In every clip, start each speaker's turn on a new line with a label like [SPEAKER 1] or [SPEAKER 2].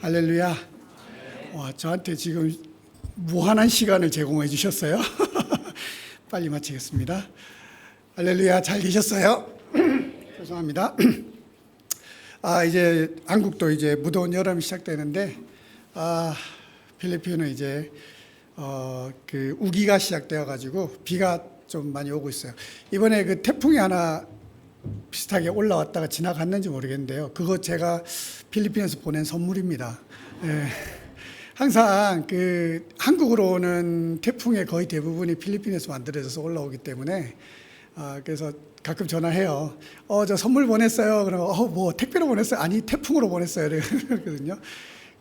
[SPEAKER 1] 할렐루야. 와, 저한테 지금 무한한 시간을 제공해 주셨어요. 빨리 마치겠습니다. 할렐루야. 잘 계셨어요? 죄송합니다. 이제 한국도 이제 무더운 여름이 시작되는데, 필리핀은 이제 그 우기가 시작되어 가지고 비가 좀 많이 오고 있어요. 이번에 그 태풍이 하나 비슷하게 올라왔다가 지나갔는지 모르겠는데요. 그거 제가 필리핀에서 보낸 선물입니다. 예. 항상 그 한국으로 오는 태풍의 거의 대부분이 필리핀에서 만들어져서 올라오기 때문에 그래서 가끔 전화해요. 저 선물 보냈어요. 그러면 뭐 택배로 보냈어요? 아니 태풍으로 보냈어요. 그러거든요.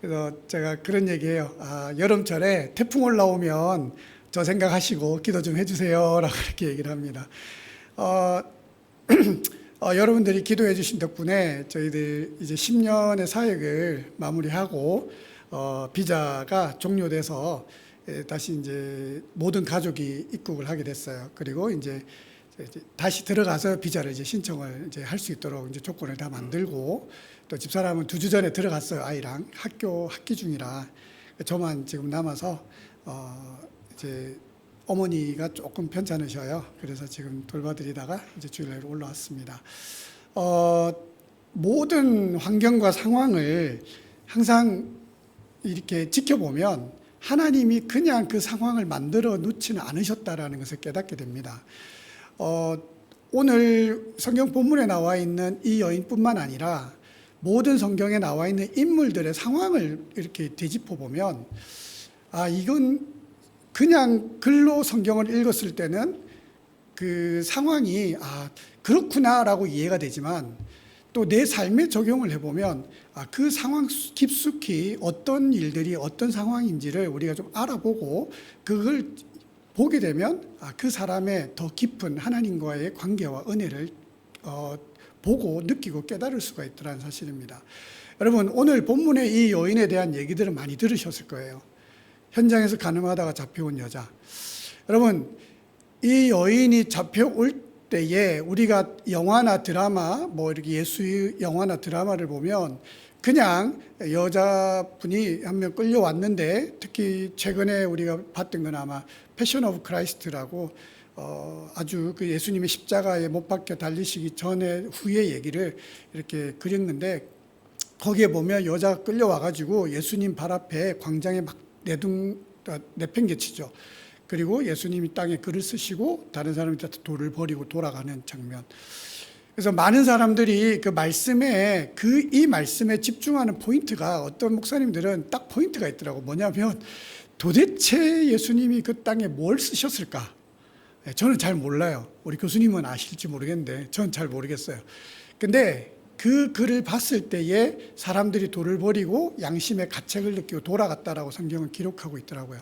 [SPEAKER 1] 그래서 제가 그런 얘기해요. 여름철에 태풍 올라오면 저 생각하시고 기도 좀 해주세요라고 이렇게 얘기를 합니다. 여러분들이 기도해 주신 덕분에 저희들 이제 10년의 사역을 마무리하고 비자가 종료돼서 다시 이제 모든 가족이 입국을 하게 됐어요. 그리고 이제 다시 들어가서 비자를 이제 신청을 이제 할 수 있도록 이제 조건을 다 만들고, 또 집사람은 2주 전에 들어갔어요. 아이랑 학기 중이라 저만 지금 남아서 이제 어머니가 조금 편찮으셔요. 그래서 지금 돌봐드리다가 이제 주일날 올라왔습니다. 모든 환경과 상황을 항상 이렇게 지켜보면 하나님이 그냥 그 상황을 만들어 놓지는 않으셨다라는 것을 깨닫게 됩니다. 오늘 성경 본문에 나와 있는 이 여인뿐만 아니라 모든 성경에 나와 있는 인물들의 상황을 이렇게 되짚어 보면 이건 그냥 글로 성경을 읽었을 때는 그 상황이 그렇구나라고 이해가 되지만, 또 내 삶에 적용을 해보면 그 상황 깊숙이 어떤 일들이 어떤 상황인지를 우리가 좀 알아보고 그걸 보게 되면 그 사람의 더 깊은 하나님과의 관계와 은혜를 보고 느끼고 깨달을 수가 있더라는 사실입니다. 여러분, 오늘 본문의 이 여인에 대한 얘기들은 많이 들으셨을 거예요. 현장에서 가늠하다가 잡혀온 여자. 여러분, 이 여인이 잡혀올 때에 우리가 영화나 드라마, 뭐 이렇게 예수 영화나 드라마를 보면 그냥 여자분이 한 명 끌려왔는데, 특히 최근에 우리가 봤던 건 아마 패션 오브 크라이스트라고 아주 그 예수님의 십자가에 못 박혀 달리시기 전에 후의 얘기를 이렇게 그렸는데, 거기에 보면 여자가 끌려와가지고 예수님 발 앞에 광장에 막 내팽개치죠. 그리고 예수님이 땅에 글을 쓰시고 다른 사람한테 돌을 버리고 돌아가는 장면. 그래서 많은 사람들이 그 말씀에 이 말씀에 집중하는 포인트가, 어떤 목사님들은 딱 포인트가 있더라고. 뭐냐면 도대체 예수님이 그 땅에 뭘 쓰셨을까? 저는 잘 몰라요. 우리 교수님은 아실지 모르겠는데 저는 잘 모르겠어요. 근데 그 글을 봤을 때에 사람들이 돌을 버리고 양심의 가책을 느끼고 돌아갔다라고 성경은 기록하고 있더라고요.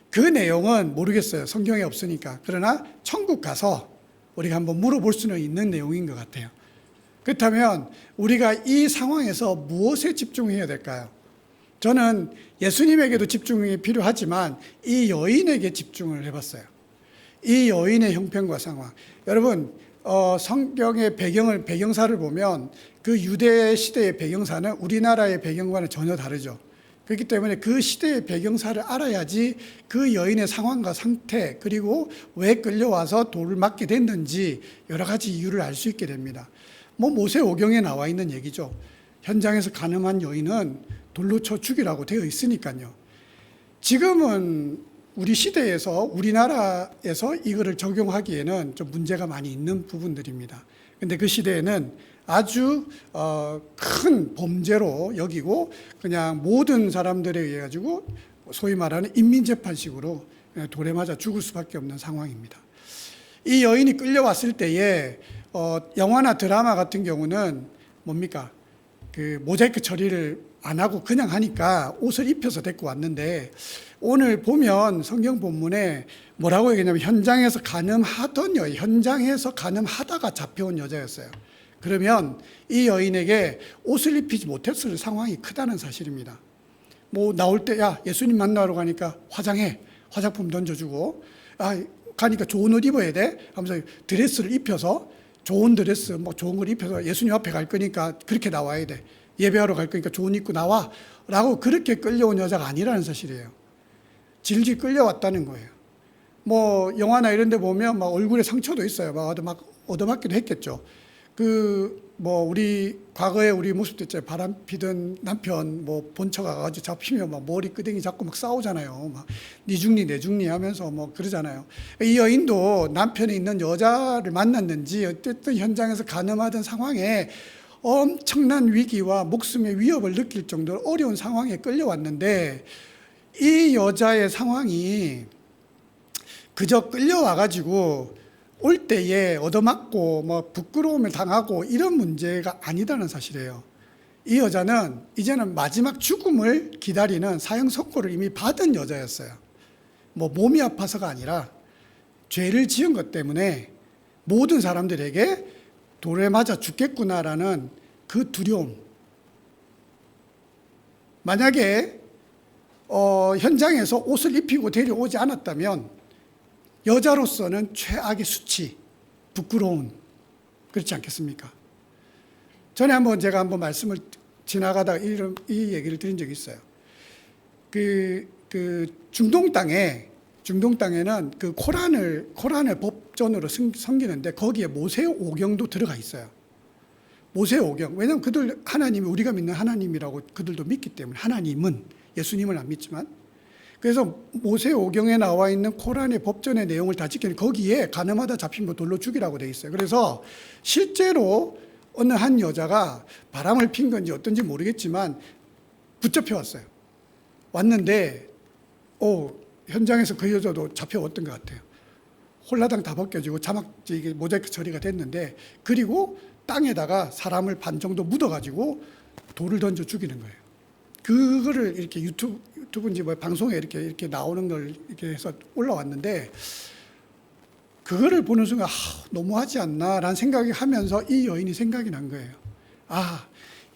[SPEAKER 1] 그 내용은 모르겠어요. 성경에 없으니까. 그러나 천국 가서 우리가 한번 물어볼 수는 있는 내용인 것 같아요. 그렇다면 우리가 이 상황에서 무엇에 집중해야 될까요? 저는 예수님에게도 집중이 필요하지만 이 여인에게 집중을 해봤어요. 이 여인의 형편과 상황. 여러분, 성경의 배경사를 보면 그 유대 시대의 배경사는 우리나라의 배경과는 전혀 다르죠. 그렇기 때문에 그 시대의 배경사를 알아야지 그 여인의 상황과 상태, 그리고 왜 끌려와서 돌을 맞게 됐는지 여러 가지 이유를 알 수 있게 됩니다. 모세오경에 나와 있는 얘기죠. 현장에서 간음한 여인은 돌로 쳐 죽이라고 되어 있으니까요. 지금은 우리 시대에서, 우리나라에서 이거를 적용하기에는 좀 문제가 많이 있는 부분들입니다. 근데 그 시대에는 아주 큰 범죄로 여기고 그냥 모든 사람들에 의해 가지고 소위 말하는 인민재판식으로 돌에 맞아 죽을 수밖에 없는 상황입니다. 이 여인이 끌려왔을 때에 영화나 드라마 같은 경우는 뭡니까? 그 모자이크 처리를 안 하고 그냥 하니까 옷을 입혀서 데리고 왔는데, 오늘 보면 성경 본문에 뭐라고 얘기하냐면 현장에서 간음하던 여인, 현장에서 간음하다가 잡혀온 여자였어요. 그러면 이 여인에게 옷을 입히지 못했을 상황이 크다는 사실입니다. 나올 때 예수님 만나러 가니까 화장해, 화장품 던져주고, 가니까 좋은 옷 입어야 돼 하면서 드레스를 입혀서, 좋은 드레스 좋은 걸 입혀서 예수님 앞에 갈 거니까 그렇게 나와야 돼. 예배하러 갈 거니까 좋은 옷 입고 나와 라고 그렇게 끌려온 여자가 아니라는 사실이에요. 질질 끌려왔다는 거예요. 뭐 영화나 이런 데 보면 막 얼굴에 상처도 있어요. 막 얻어맞기도 했겠죠. 뭐 우리 과거에 우리 모습도 있잖아요. 바람 피던 남편 뭐 본처가 가지고 잡히면 막 머리 끄댕이 잡고 막 싸우잖아요. 막 니 죽니 내 죽니 하면서 뭐 그러잖아요. 이 여인도 남편이 있는 여자를 만났는지 어쨌든 현장에서 가늠하던 상황에 엄청난 위기와 목숨의 위협을 느낄 정도로 어려운 상황에 끌려왔는데, 이 여자의 상황이 그저 끌려와가지고 올 때에 얻어맞고 뭐 부끄러움을 당하고 이런 문제가 아니다는 사실이에요. 이 여자는 이제는 마지막 죽음을 기다리는 사형 선고를 이미 받은 여자였어요. 뭐 몸이 아파서가 아니라 죄를 지은 것 때문에 모든 사람들에게 돌에 맞아 죽겠구나라는 그 두려움. 만약에 현장에서 옷을 입히고 데려오지 않았다면 여자로서는 최악의 수치, 부끄러움, 그렇지 않겠습니까? 전에 제가 한번 말씀을 지나가다가 이 얘기를 드린 적이 있어요. 중동 땅에는 그 코란을 법전으로 섬기는데 거기에 모세오경도 들어가 있어요. 모세오경. 왜냐하면 그들 하나님이 우리가 믿는 하나님이라고 그들도 믿기 때문에, 하나님은 예수님을 안 믿지만, 그래서 모세오경에 나와 있는 코란의 법전의 내용을 다 지키는, 거기에 가늠하다 잡히면 돌로 죽이라고 돼 있어요. 그래서 실제로 어느 한 여자가 바람을 핀 건지 어떤지 모르겠지만 붙잡혀 왔어요. 왔는데 현장에서 그 여자도 잡혀왔던 것 같아요. 홀라당 다 벗겨지고 이게 모자이크 처리가 됐는데, 그리고 땅에다가 사람을 반 정도 묻어가지고 돌을 던져 죽이는 거예요. 그거를 이렇게 유튜브인지 뭐 방송에 이렇게 나오는 걸 이렇게 해서 올라왔는데, 그거를 보는 순간 너무하지 않나라는 생각이 하면서 이 여인이 생각이 난 거예요.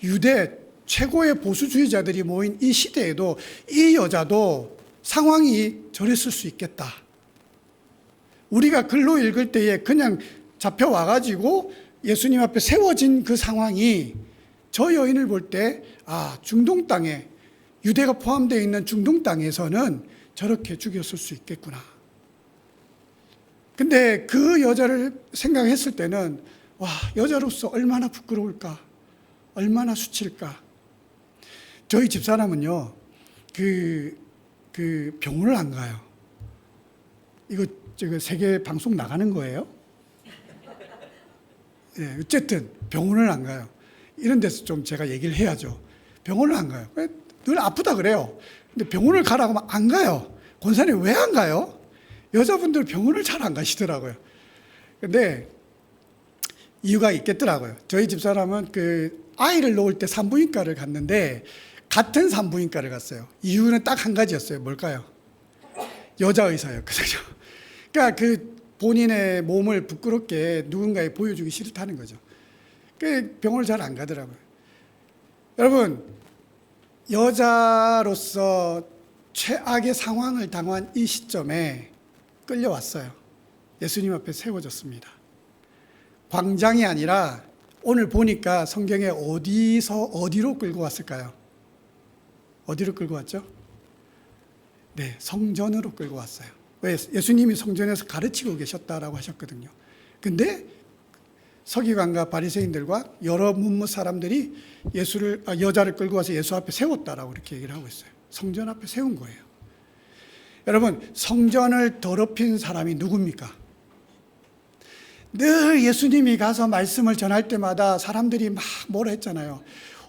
[SPEAKER 1] 유대 최고의 보수주의자들이 모인 이 시대에도 이 여자도 상황이 저랬을 수 있겠다. 우리가 글로 읽을 때에 그냥 잡혀와가지고 예수님 앞에 세워진 그 상황이 저 여인을 볼 때 중동 땅에, 유대가 포함되어 있는 중동 땅에서는 저렇게 죽였을 수 있겠구나. 근데 그 여자를 생각했을 때는 여자로서 얼마나 부끄러울까, 얼마나 수치일까. 저희 집사람은요, 병원을 안 가요. 이거 세계 방송 나가는 거예요? 네, 어쨌든 병원을 안 가요. 이런 데서 좀 제가 얘기를 해야죠. 병원을 안 가요. 늘 아프다 그래요. 근데 병원을 가라고 하면 안 가요. 권사님 왜 안 가요? 여자분들 병원을 잘 안 가시더라고요. 근데 이유가 있겠더라고요. 저희 집사람은 아이를 놓을 때 산부인과를 갔는데 같은 산부인과를 갔어요. 이유는 딱 한 가지였어요. 뭘까요? 여자 의사였거든요. 그러니까 본인의 몸을 부끄럽게 누군가에 보여주기 싫다는 거죠. 병원을 잘 안 가더라고요. 여러분, 여자로서 최악의 상황을 당한 이 시점에 끌려왔어요. 예수님 앞에 세워졌습니다. 광장이 아니라 오늘 보니까 성경에 어디로 끌고 왔을까요? 어디로 끌고 왔죠? 네, 성전으로 끌고 왔어요. 왜? 예수님이 성전에서 가르치고 계셨다라고 하셨거든요. 근데 서기관과 바리새인들과 여러 문무 사람들이 여자를 끌고 와서 예수 앞에 세웠다라고 이렇게 얘기를 하고 있어요. 성전 앞에 세운 거예요. 여러분, 성전을 더럽힌 사람이 누굽니까? 늘 예수님이 가서 말씀을 전할 때마다 사람들이 막 뭐라 했잖아요.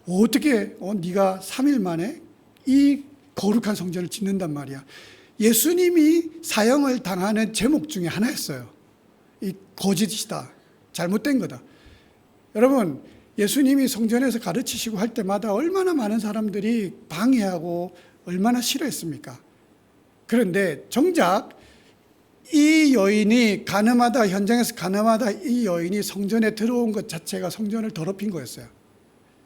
[SPEAKER 1] 어떻게 네가 3일 만에 이 거룩한 성전을 짓는단 말이야. 예수님이 사형을 당하는 제목 중에 하나였어요. 이 거짓이다, 잘못된 거다. 여러분, 예수님이 성전에서 가르치시고 할 때마다 얼마나 많은 사람들이 방해하고 얼마나 싫어했습니까? 그런데 정작 이 여인이 현장에서 가늠하다 이 여인이 성전에 들어온 것 자체가 성전을 더럽힌 거였어요.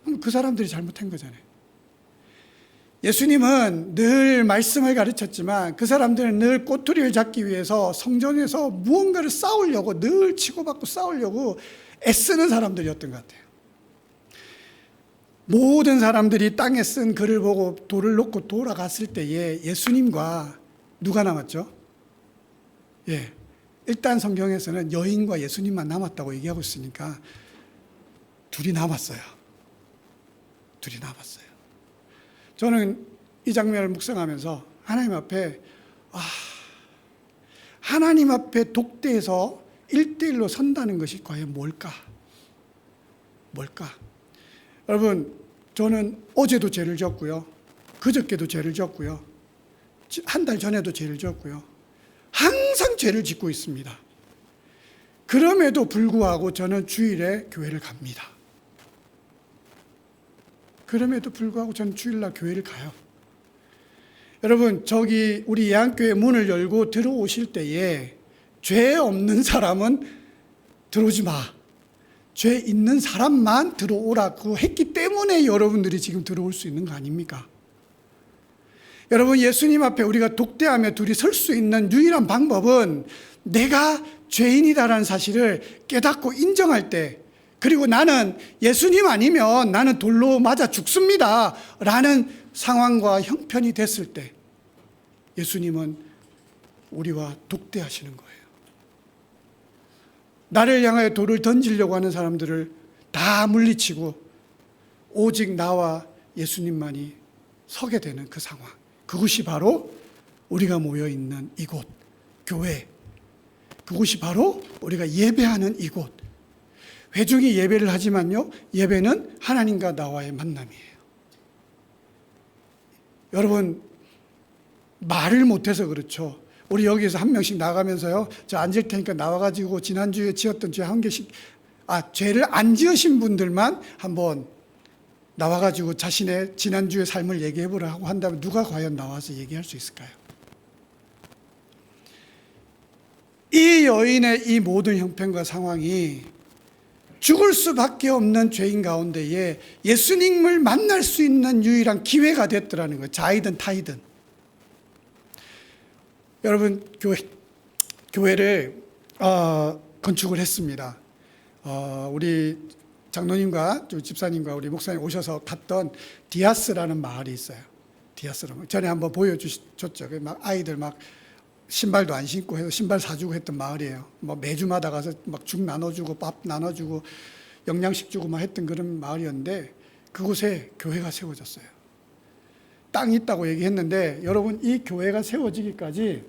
[SPEAKER 1] 그럼 그 사람들이 잘못한 거잖아요. 예수님은 늘 말씀을 가르쳤지만 그 사람들은 늘 꼬투리를 잡기 위해서 성전에서 무언가를 싸우려고, 늘 치고받고 싸우려고 애쓰는 사람들이었던 것 같아요. 모든 사람들이 땅에 쓴 글을 보고 돌을 놓고 돌아갔을 때에 예수님과 누가 남았죠? 예. 일단 성경에서는 여인과 예수님만 남았다고 얘기하고 있으니까 둘이 남았어요. 둘이 남았어요. 저는 이 장면을 묵상하면서 하나님 앞에 하나님 앞에 독대해서 1대1로 선다는 것이 과연 뭘까? 여러분, 저는 어제도 죄를 졌고요. 그저께도 죄를 졌고요. 한 달 전에도 죄를 졌고요. 항상 죄를 짓고 있습니다. 그럼에도 불구하고 저는 주일에 교회를 갑니다. 그럼에도 불구하고 저는 주일날 교회를 가요. 여러분, 저기 우리 예안교회 문을 열고 들어오실 때에 죄 없는 사람은 들어오지 마. 죄 있는 사람만 들어오라고 했기 때문에 여러분들이 지금 들어올 수 있는 거 아닙니까? 여러분, 예수님 앞에 우리가 독대하며 둘이 설 수 있는 유일한 방법은 내가 죄인이다라는 사실을 깨닫고 인정할 때, 그리고 나는 예수님 아니면 나는 돌로 맞아 죽습니다 라는 상황과 형편이 됐을 때 예수님은 우리와 독대하시는 거예요. 나를 향하여 돌을 던지려고 하는 사람들을 다 물리치고 오직 나와 예수님만이 서게 되는 그 상황, 그것이 바로 우리가 모여있는 이곳 교회, 그곳이 바로 우리가 예배하는 이곳. 회중이 예배를 하지만요, 예배는 하나님과 나와의 만남이에요. 여러분, 말을 못해서 그렇죠. 우리 여기에서 한 명씩 나가면서요, 저 앉을 테니까 나와가지고 지난주에 지었던 죄 한 개씩, 죄를 안 지으신 분들만 한번 나와가지고 자신의 지난주의 삶을 얘기해보라고 한다면 누가 과연 나와서 얘기할 수 있을까요? 이 여인의 이 모든 형편과 상황이 죽을 수밖에 없는 죄인 가운데에 예수님을 만날 수 있는 유일한 기회가 됐더라는 거예요. 자이든 타이든. 여러분, 교회를 건축을 했습니다. 우리 장로님과 집사님과 우리 목사님 오셔서 갔던 디아스라는 마을이 있어요. 디아스라는 전에 한번 보여주셨죠. 막 아이들 막 신발도 안 신고 해서 신발 사주고 했던 마을이에요. 뭐 매주마다 가서 막 죽 나눠주고 밥 나눠주고 영양식 주고 막 했던 그런 마을이었는데 그곳에 교회가 세워졌어요. 땅이 있다고 얘기했는데 여러분, 이 교회가 세워지기까지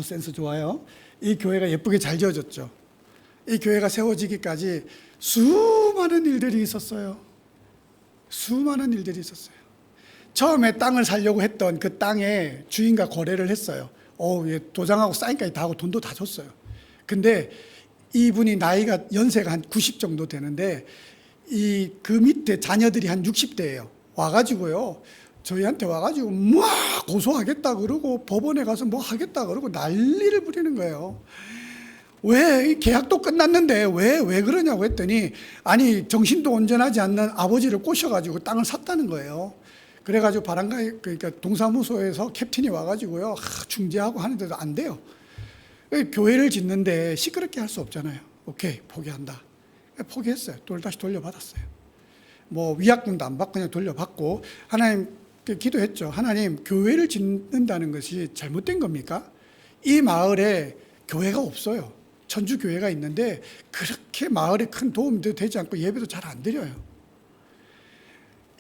[SPEAKER 1] 센스 좋아요. 이 교회가 예쁘게 잘 지어졌죠. 이 교회가 세워지기까지 수많은 일들이 있었어요. 수많은 일들이 있었어요. 처음에 땅을 사려고 했던 그 땅의 주인과 거래를 했어요. 도장하고 사인까지 다 하고 돈도 다 줬어요. 근데 이분이 연세가 한 90 정도 되는데 그 밑에 자녀들이 한 60대예요. 와가지고요, 저희한테 와가지고 막 고소하겠다 그러고 법원에 가서 뭐 하겠다 그러고 난리를 부리는 거예요. 왜 계약도 끝났는데 왜 그러냐고 했더니 아니 정신도 온전하지 않는 아버지를 꼬셔가지고 땅을 샀다는 거예요. 그래가지고 그러니까 동사무소에서 캡틴이 와가지고요 중재하고 하는데도 안 돼요. 교회를 짓는데 시끄럽게 할 수 없잖아요. 오케이, 포기한다. 포기했어요. 다시 돌려받았어요. 뭐 위약금도 안 받고 그냥 돌려받고 하나님께 기도했죠. 하나님, 교회를 짓는다는 것이 잘못된 겁니까? 이 마을에 교회가 없어요. 천주 교회가 있는데 그렇게 마을에 큰 도움도 되지 않고 예배도 잘 안 드려요.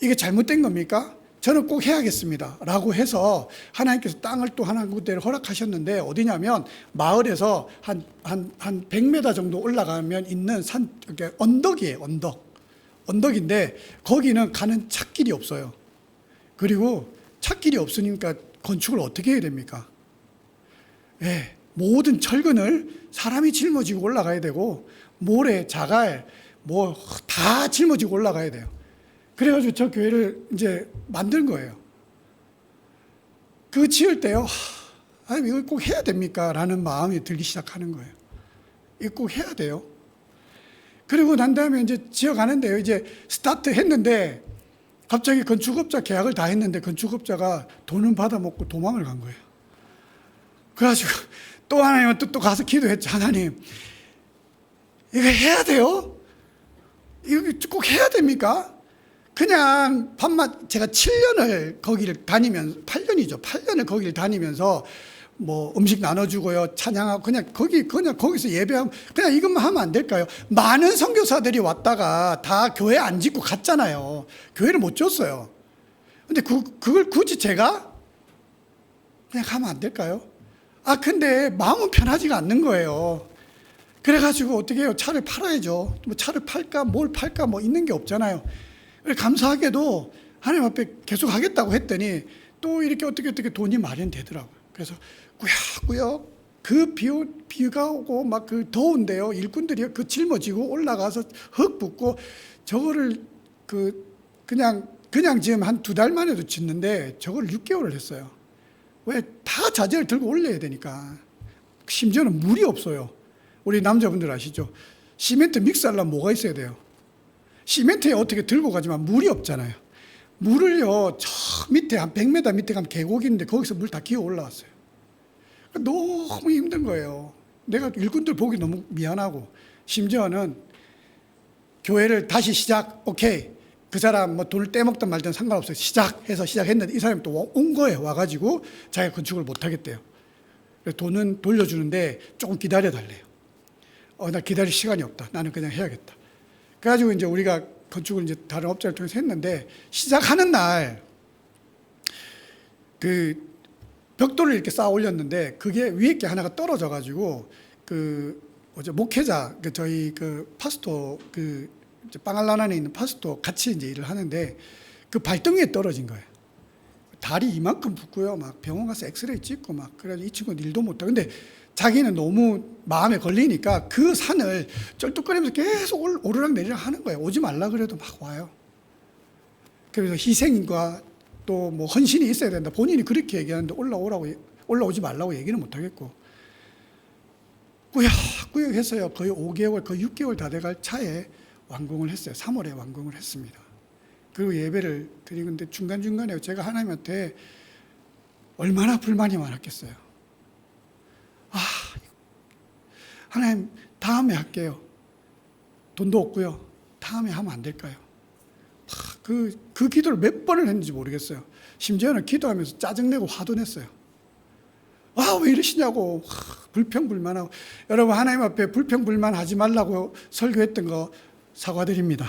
[SPEAKER 1] 이게 잘못된 겁니까? 저는 꼭 해야겠습니다 라고 해서 하나님께서 땅을 또 하나 군데를 허락하셨는데 어디냐면 마을에서 한 100m 정도 올라가면 있는 언덕이에요. 언덕인데 거기는 가는 찻길이 없어요. 그리고 찻길이 없으니까 건축을 어떻게 해야 됩니까? 네, 모든 철근을 사람이 짊어지고 올라가야 되고 모래, 자갈 뭐 다 짊어지고 올라가야 돼요. 그래가지고 저 교회를 이제 만든 거예요. 그거 지을 때요, 이걸 꼭 해야 됩니까? 라는 마음이 들기 시작하는 거예요. 이거 꼭 해야 돼요. 그리고 난 다음에 이제 지어가는데요, 이제 스타트 했는데 갑자기 건축업자 계약을 다 했는데 건축업자가 돈은 받아먹고 도망을 간 거예요. 그래가지고 또 하나님한테 또 가서 기도했죠. 하나님, 이거 해야 돼요? 이거 꼭 해야 됩니까? 그냥 밤낮 제가 7년을 거기를 다니면서 8년이죠. 8년을 거기를 다니면서 뭐 음식 나눠주고요, 찬양하고 그냥 거기서 예배하면 그냥 이것만 하면 안 될까요? 많은 선교사들이 왔다가 다 교회 안 짓고 갔잖아요. 교회를 못 줬어요. 근데 그걸 굳이 제가 그냥 하면 안 될까요? 근데 마음은 편하지가 않는 거예요. 그래가지고 어떻게 해요? 차를 팔아야죠. 뭐 차를 팔까, 뭘 팔까, 뭐 있는 게 없잖아요. 감사하게도 하나님 앞에 계속 하겠다고 했더니 또 이렇게 어떻게 돈이 마련되더라고요. 그래서 꾸역꾸역 그 비가 오고 막 그 더운데요. 일꾼들이 그 짊어지고 올라가서 흙 붓고 저거를 그냥 지금 한 2달 만에도 짓는데 저걸 6개월을 했어요. 왜? 다 자재를 들고 올려야 되니까. 심지어는 물이 없어요. 우리 남자분들 아시죠? 시멘트 믹스하려면 뭐가 있어야 돼요? 시멘트에 어떻게 들고 가지만 물이 없잖아요. 물을요, 저 밑에 한 100m 밑에 가면 계곡이 있는데 거기서 물 다 기어 올라왔어요. 너무 힘든 거예요. 내가 일꾼들 보기 너무 미안하고, 심지어는 교회를 다시 오케이. 그 사람 뭐 돈을 떼먹든 말든 상관없어요. 시작했는데 이 사람이 또 온 거예요. 와가지고 자기가 건축을 못 하겠대요. 그래서 돈은 돌려주는데 조금 기다려 달래요. 나 기다릴 시간이 없다. 나는 그냥 해야겠다. 그래가지고 이제 우리가 건축을 이제 다른 업자를 통해서 했는데, 시작하는 날 그 벽돌을 이렇게 쌓아 올렸는데 그게 위에 게 하나가 떨어져가지고 목회자 저희 파스토 빵알라난에 있는 파스토 같이 이제 일을 하는데 그 발등위에 떨어진 거예요. 다리 이만큼 붓고요. 막 병원 가서 엑스레이 찍고 막 그래가지고 이 친구는 일도 못하고, 근데 자기는 너무 마음에 걸리니까 그 산을 쩔뚝거리면서 계속 오르락 내리락 하는 거예요. 오지 말라 그래도 막 와요. 그래서 희생과 또 뭐 헌신이 있어야 된다. 본인이 그렇게 얘기하는데 올라오지 말라고 얘기는 못 하겠고, 꾸역꾸역 했어요. 거의 5개월, 거의 6개월 다 돼갈 차에 완공을 했어요. 3월에 완공을 했습니다. 그리고 예배를 드리는데 중간중간에 제가 하나님한테 얼마나 불만이 많았겠어요. 하나님, 다음에 할게요. 돈도 없고요. 다음에 하면 안 될까요? 그 기도를 몇 번을 했는지 모르겠어요. 심지어는 기도하면서 짜증내고 화도 냈어요. 왜 이러시냐고. 불평불만하고. 여러분, 하나님 앞에 불평불만 하지 말라고 설교했던 거 사과드립니다.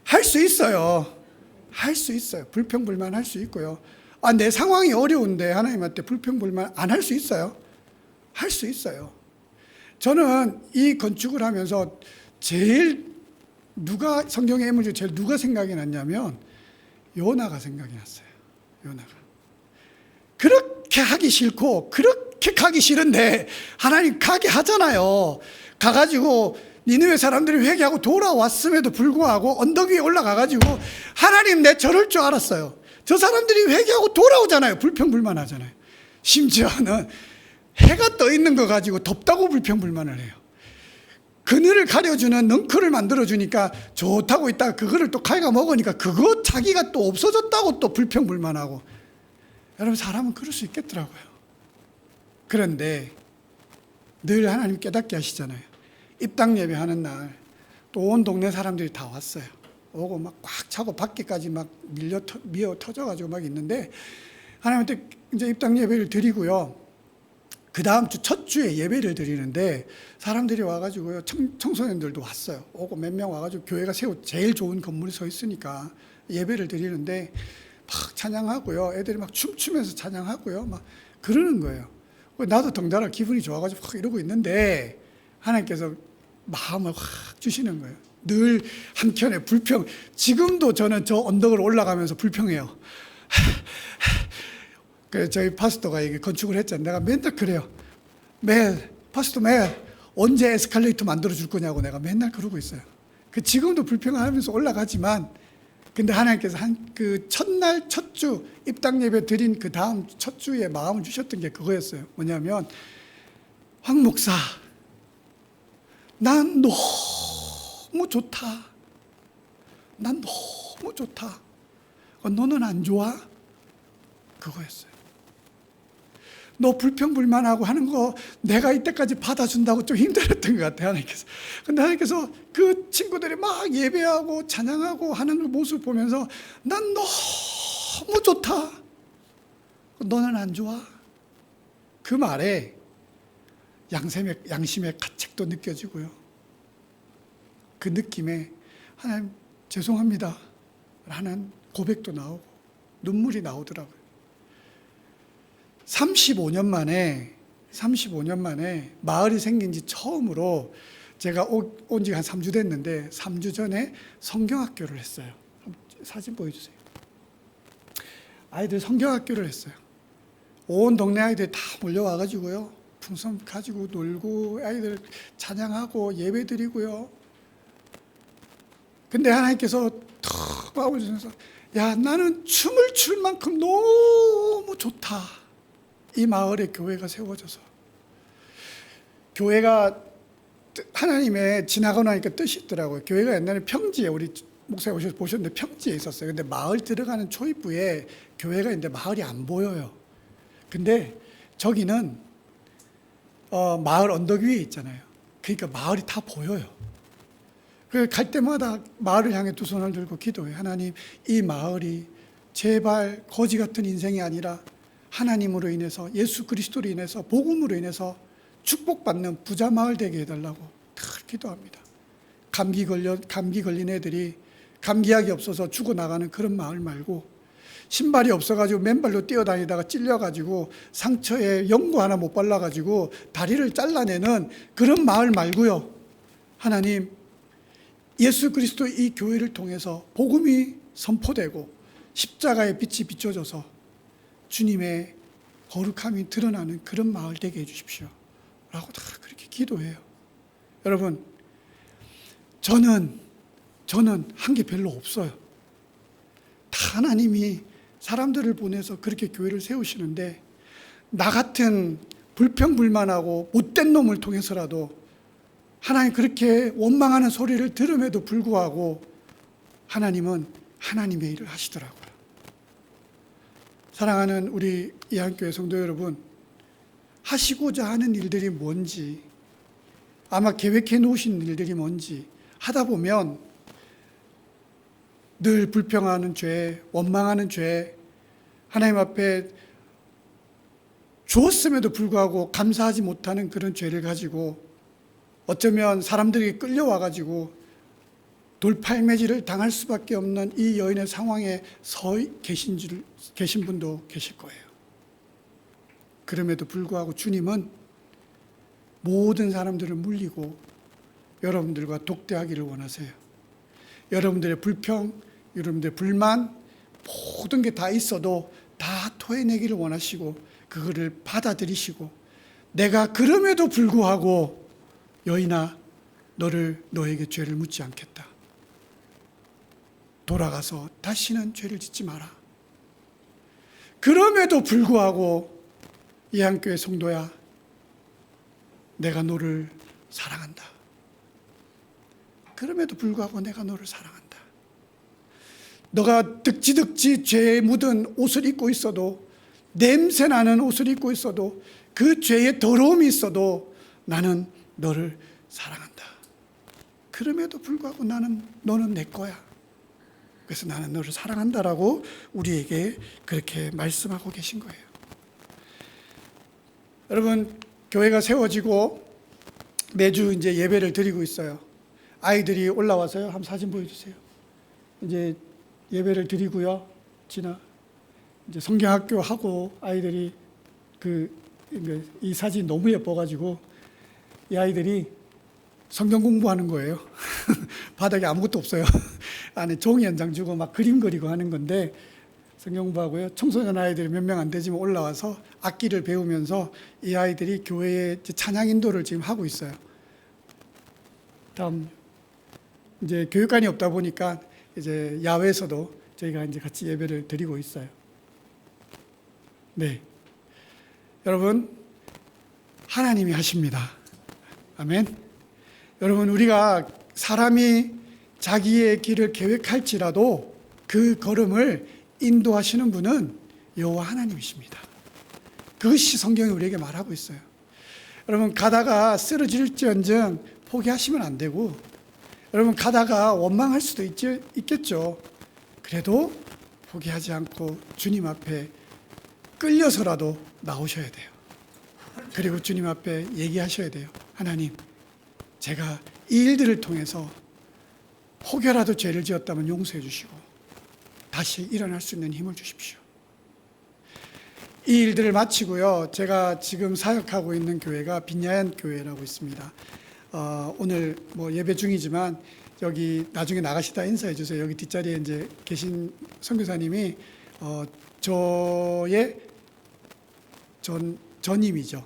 [SPEAKER 1] 할 수 있어요. 할 수 있어요. 불평불만 할 수 있고요. 내 상황이 어려운데 하나님한테 불평불만 안 할 수 있어요. 할 수 있어요. 저는 이 건축을 하면서 성경의 인물 중에 제일 누가 생각이 났냐면 요나가 생각이 났어요. 요나가. 그렇게 하기 싫고 그렇게 가기 싫은데 하나님 가게 하잖아요. 가가지고 니느웨 사람들이 회개하고 돌아왔음에도 불구하고 언덕 위에 올라가가지고 하나님, 내 저럴 줄 알았어요. 저 사람들이 회개하고 돌아오잖아요. 불평불만 하잖아요. 심지어는 해가 떠 있는 거 가지고 덥다고 불평불만을 해요. 그늘을 가려주는 넝쿨을 만들어주니까 좋다고 있다가 그거를 또 칼가 먹으니까 그거 자기가 또 없어졌다고 또 불평불만하고. 여러분, 사람은 그럴 수 있겠더라고요. 그런데 늘 하나님 깨닫게 하시잖아요. 입당 예배하는 날 또 온 동네 사람들이 다 왔어요. 오고 막 꽉 차고 밖에까지 막 미어 터져가지고 막 있는데, 하나님한테 이제 입당 예배를 드리고요. 그 다음 주 첫 주에 예배를 드리는데 사람들이 와가지고요, 청소년들도 왔어요. 오고 몇 명 와가지고 교회가 제일 좋은 건물에 서 있으니까 예배를 드리는데 막 찬양하고요. 애들이 막 춤추면서 찬양하고요. 막 그러는 거예요. 나도 덩달아 기분이 좋아가지고 막 이러고 있는데 하나님께서 마음을 확 주시는 거예요. 늘 한켠에 지금도 저는 저 언덕을 올라가면서 불평해요. 저희 파스토가 이게 건축을 했잖아요. 내가 맨날 그래요. 파스토 언제 에스컬레이터 만들어줄 거냐고 내가 맨날 그러고 있어요. 지금도 불평하면서 올라가지만, 근데 하나님께서 그 첫날, 첫 주, 입당 예배 드린 그 다음 첫 주에 마음을 주셨던 게 그거였어요. 뭐냐면, 황 목사, 난 너무 좋다. 난 너무 좋다. 너는 안 좋아? 그거였어요. 너 불평불만하고 하는 거 내가 이때까지 받아준다고 좀 힘들었던 것 같아요, 하나님께서. 근데 하나님께서 그 친구들이 막 예배하고 찬양하고 하는 모습 보면서 난 너무 좋다. 너는 안 좋아? 그 말에 양심의 가책도 느껴지고요. 그 느낌에 하나님 죄송합니다 하는 고백도 나오고 눈물이 나오더라고요. 35년 만에 마을이 생긴 지 처음으로 제가 온 지 한 3주 됐는데 3주 전에 성경학교를 했어요. 사진 보여주세요. 아이들 성경학교를 했어요. 온 동네 아이들이 다 몰려와가지고요. 풍선 가지고 놀고 아이들 찬양하고 예배 드리고요. 근데 하나님께서 탁 와보셔서 야, 나는 춤을 출 만큼 너무 좋다. 이 마을에 교회가 세워져서. 교회가 하나님의 지나고 나니까 뜻이 있더라고요. 교회가 옛날에 평지에, 우리 목사님 오셔서 보셨는데 평지에 있었어요. 근데 마을 들어가는 초입부에 교회가 있는데 마을이 안 보여요. 근데 저기는 마을 언덕 위에 있잖아요. 그러니까 마을이 다 보여요. 갈 때마다 마을을 향해 두 손을 들고 기도해요. 하나님, 이 마을이 제발 거지 같은 인생이 아니라 하나님으로 인해서, 예수 그리스도로 인해서, 복음으로 인해서 축복받는 부자 마을 되게 해달라고 늘 기도합니다. 감기 걸린 애들이 감기약이 없어서 죽어나가는 그런 마을 말고, 신발이 없어가지고 맨발로 뛰어다니다가 찔려가지고 상처에 연고 하나 못 발라가지고 다리를 잘라내는 그런 마을 말고요. 하나님, 예수 그리스도 이 교회를 통해서 복음이 선포되고 십자가의 빛이 비춰져서 주님의 거룩함이 드러나는 그런 마을 되게 해주십시오 라고 다 그렇게 기도해요. 여러분, 저는 한 게 별로 없어요. 다 하나님이 사람들을 보내서 그렇게 교회를 세우시는데, 나 같은 불평불만하고 못된 놈을 통해서라도 하나님 그렇게 원망하는 소리를 들음에도 불구하고 하나님은 하나님의 일을 하시더라고요. 사랑하는 우리 이한교회 성도 여러분, 하시고자 하는 일들이 뭔지, 아마 계획해 놓으신 일들이 뭔지 하다 보면 늘 불평하는 죄, 원망하는 죄, 하나님 앞에 주었음에도 불구하고 감사하지 못하는 그런 죄를 가지고 어쩌면 사람들이 끌려와가지고 돌팔매질을 당할 수밖에 없는 이 여인의 상황에 서 계신 분도 계실 거예요. 그럼에도 불구하고 주님은 모든 사람들을 물리고 여러분들과 독대하기를 원하세요. 여러분들의 불평, 여러분들의 불만, 모든 게 다 있어도 다 토해내기를 원하시고 그거를 받아들이시고, 내가 그럼에도 불구하고 여인아, 너에게 죄를 묻지 않겠다. 돌아가서 다시는 죄를 짓지 마라. 그럼에도 불구하고 이한교회 성도야, 내가 너를 사랑한다. 그럼에도 불구하고 내가 너를 사랑한다. 너가 득지득지 죄에 묻은 옷을 입고 있어도, 냄새나는 옷을 입고 있어도, 그 죄에 더러움이 있어도 나는 너를 사랑한다. 그럼에도 불구하고 너는 내 거야. 그래서 나는 너를 사랑한다라고 우리에게 그렇게 말씀하고 계신 거예요. 여러분, 교회가 세워지고 매주 이제 예배를 드리고 있어요. 아이들이 올라와서요. 한번 사진 보여주세요. 이제 예배를 드리고요. 이제 성경학교 하고 아이들이 이 사진 너무 예뻐가지고 이 아이들이 성경 공부하는 거예요. 바닥에 아무것도 없어요. 안에 종이 한 장 주고 막 그림 그리고 하는 건데 성경 공부하고요. 청소년 아이들이 몇 명 안 되지만 올라와서 악기를 배우면서 이 아이들이 교회에 찬양 인도를 지금 하고 있어요. 다음, 이제 교육관이 없다 보니까 이제 야외에서도 저희가 이제 같이 예배를 드리고 있어요. 네. 여러분, 하나님이 하십니다. 아멘. 여러분, 우리가 사람이 자기의 길을 계획할지라도 그 걸음을 인도하시는 분은 여호와 하나님이십니다. 그것이 성경이 우리에게 말하고 있어요. 여러분, 가다가 쓰러질지언정 포기하시면 안 되고, 여러분, 가다가 원망할 수도 있겠죠. 그래도 포기하지 않고 주님 앞에 끌려서라도 나오셔야 돼요. 그리고 주님 앞에 얘기하셔야 돼요. 하나님, 제가 이 일들을 통해서 혹여라도 죄를 지었다면 용서해 주시고 다시 일어날 수 있는 힘을 주십시오. 이 일들을 마치고요, 제가 지금 사역하고 있는 교회가 빈야얀 교회라고 있습니다. 오늘 뭐 예배 중이지만 여기 나중에 나가시다 인사해 주세요. 여기 뒷자리에 이제 계신 선교사님이 저의 전임이죠.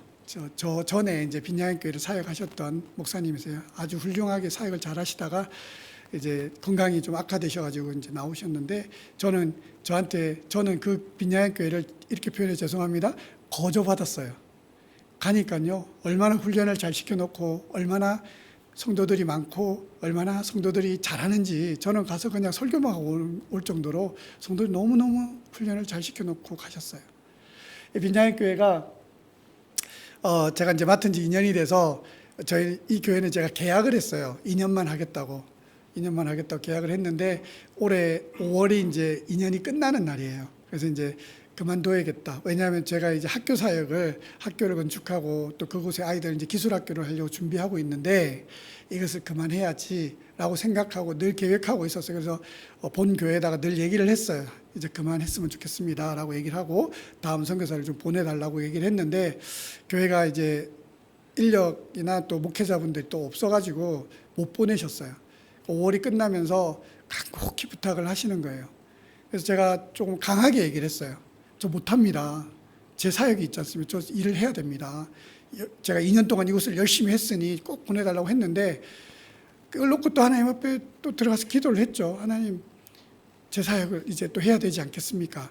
[SPEAKER 1] 저 전에 이제 빈야얀 교회를 사역하셨던 목사님이세요. 아주 훌륭하게 사역을 잘하시다가 이제 건강이 좀 악화되셔가지고 이제 나오셨는데, 저는 그 빈야얀 교회를 이렇게 표현해 죄송합니다. 거저받았어요. 가니까요, 얼마나 훈련을 잘 시켜놓고 얼마나 성도들이 많고 얼마나 성도들이 잘하는지, 저는 가서 그냥 설교만 하고 올 정도로 성도들이 너무너무 훈련을 잘 시켜놓고 가셨어요. 빈야얀 교회가 제가 이제 맡은 지 2년이 돼서 저희 이 교회는 제가 계약을 했어요. 2년만 하겠다고 계약을 했는데, 올해 5월이 이제 2년이 끝나는 날이에요. 그래서 이제 그만둬야겠다. 왜냐하면 제가 이제 학교를 건축하고 또 그곳에 아이들 이제 기술학교를 하려고 준비하고 있는데, 이것을 그만해야지라고 생각하고 늘 계획하고 있었어요. 그래서 본 교회에다가 늘 얘기를 했어요. 이제 그만했으면 좋겠습니다라고 얘기를 하고 다음 선교사를 좀 보내달라고 얘기를 했는데, 교회가 이제 인력이나 또 목회자분들이 또 없어가지고 못 보내셨어요. 5월이 끝나면서 간곡히 부탁을 하시는 거예요. 그래서 제가 조금 강하게 얘기를 했어요. 저 못합니다. 제 사역이 있지 않습니까? 저 일을 해야 됩니다. 제가 2년 동안 이것을 열심히 했으니 꼭 보내달라고 했는데, 그걸 놓고 또 하나님 앞에 또 들어가서 기도를 했죠. 하나님, 제 사역을 이제 또 해야 되지 않겠습니까?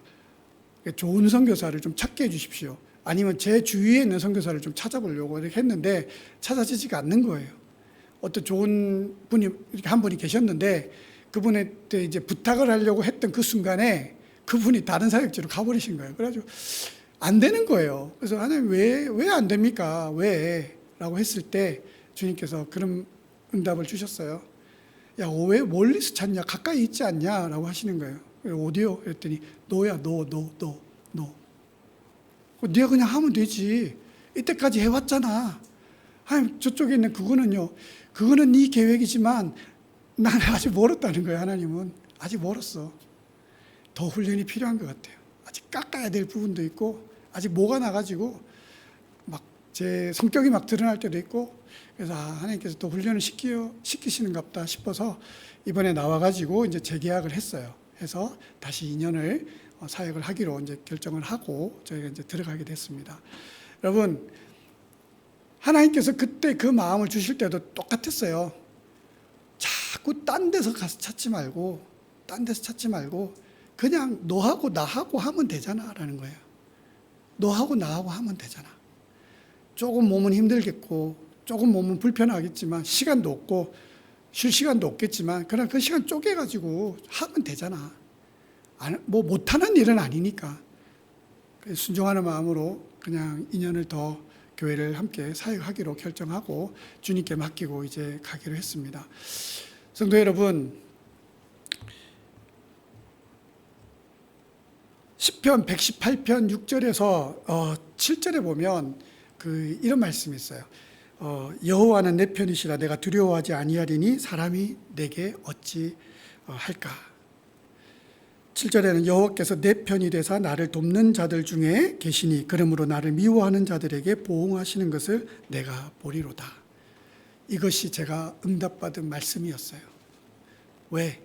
[SPEAKER 1] 좋은 선교사를 좀 찾게 해주십시오. 아니면 제 주위에 있는 선교사를 좀 찾아보려고 이렇게 했는데 찾아지지가 않는 거예요. 어떤 좋은 분이 이렇게 한 분이 계셨는데, 그분한테 이제 부탁을 하려고 했던 그 순간에 그분이 다른 사역지로 가버리신 거예요. 그래가지고 안 되는 거예요. 그래서 하나님, 왜 안 됩니까? 왜? 라고 했을 때 주님께서 그런 응답을 주셨어요. 야, 왜 멀리서 찾냐? 가까이 있지 않냐? 라고 하시는 거예요. 어디요? 그랬더니 너야, 너. 네가 그냥 하면 되지. 이때까지 해왔잖아. 하나님, 저쪽에 있는 그거는 네 계획이지만 나는 아직 멀었다는 거예요. 하나님은 아직 멀었어. 더 훈련이 필요한 것 같아요. 아직 깎아야 될 부분도 있고, 아직 뭐가 나가지고 막 제 성격이 막 드러날 때도 있고, 그래서 하나님께서 또 훈련을 시키시는갑다 싶어서 이번에 나와가지고 이제 재계약을 했어요. 해서 다시 2년을 사역을 하기로 이제 결정을 하고 저희가 이제 들어가게 됐습니다. 여러분, 하나님께서 그때 그 마음을 주실 때도 똑같았어요. 자꾸 딴 데서 가서 찾지 말고 그냥 너하고 나하고 하면 되잖아 라는 거예요. 너하고 나하고 하면 되잖아. 조금 몸은 힘들겠고 조금 몸은 불편하겠지만, 시간도 없고 쉴 시간도 없겠지만, 그냥 그 시간 쪼개가지고 하면 되잖아. 뭐 못하는 일은 아니니까. 순종하는 마음으로 그냥 2년을 더 교회를 함께 사역하기로 결정하고 주님께 맡기고 이제 가기로 했습니다. 성도 여러분, 시편 118편 6절에서 7절에 보면 이런 말씀이 있어요. 여호와는 내 편이시라 내가 두려워하지 아니하리니 사람이 내게 어찌 할까. 7절에는 여호와께서 내 편이 되사 나를 돕는 자들 중에 계시니 그러므로 나를 미워하는 자들에게 보응하시는 것을 내가 보리로다. 이것이 제가 응답받은 말씀이었어요. 왜?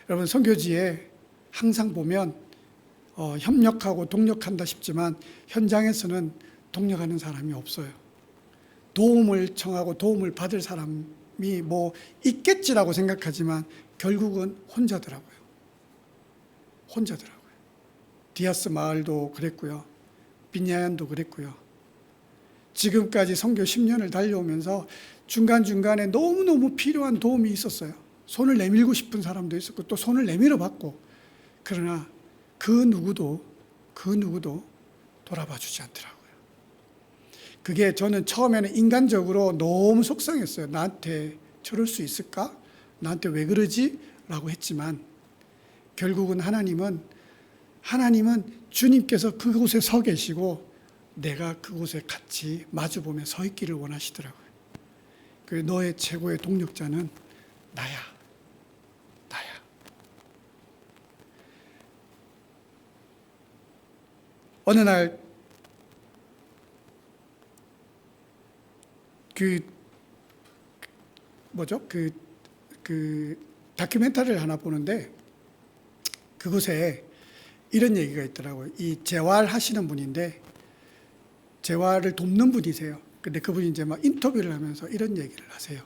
[SPEAKER 1] 여러분, 선교지에 항상 보면 협력하고 동력한다 싶지만 현장에서는 동력하는 사람이 없어요. 도움을 청하고 도움을 받을 사람이 뭐 있겠지라고 생각하지만 결국은 혼자더라고요. 디아스 마을도 그랬고요. 빈야얀도 그랬고요. 지금까지 선교 10년을 달려오면서 중간중간에 너무너무 필요한 도움이 있었어요. 손을 내밀고 싶은 사람도 있었고 또 손을 내밀어 봤고, 그러나 그 누구도 돌아봐 주지 않더라고요. 그게 저는 처음에는 인간적으로 너무 속상했어요. 나한테 저럴 수 있을까? 나한테 왜 그러지? 라고 했지만 결국은 하나님은 주님께서 그곳에 서 계시고 내가 그곳에 같이 마주보며 서 있기를 원하시더라고요. 그 너의 최고의 동력자는 나야. 어느 날 다큐멘터리를 하나 보는데 그곳에 이런 얘기가 있더라고요. 이 재활하시는 분인데 재활을 돕는 분이세요. 근데 그분이 이제 막 인터뷰를 하면서 이런 얘기를 하세요.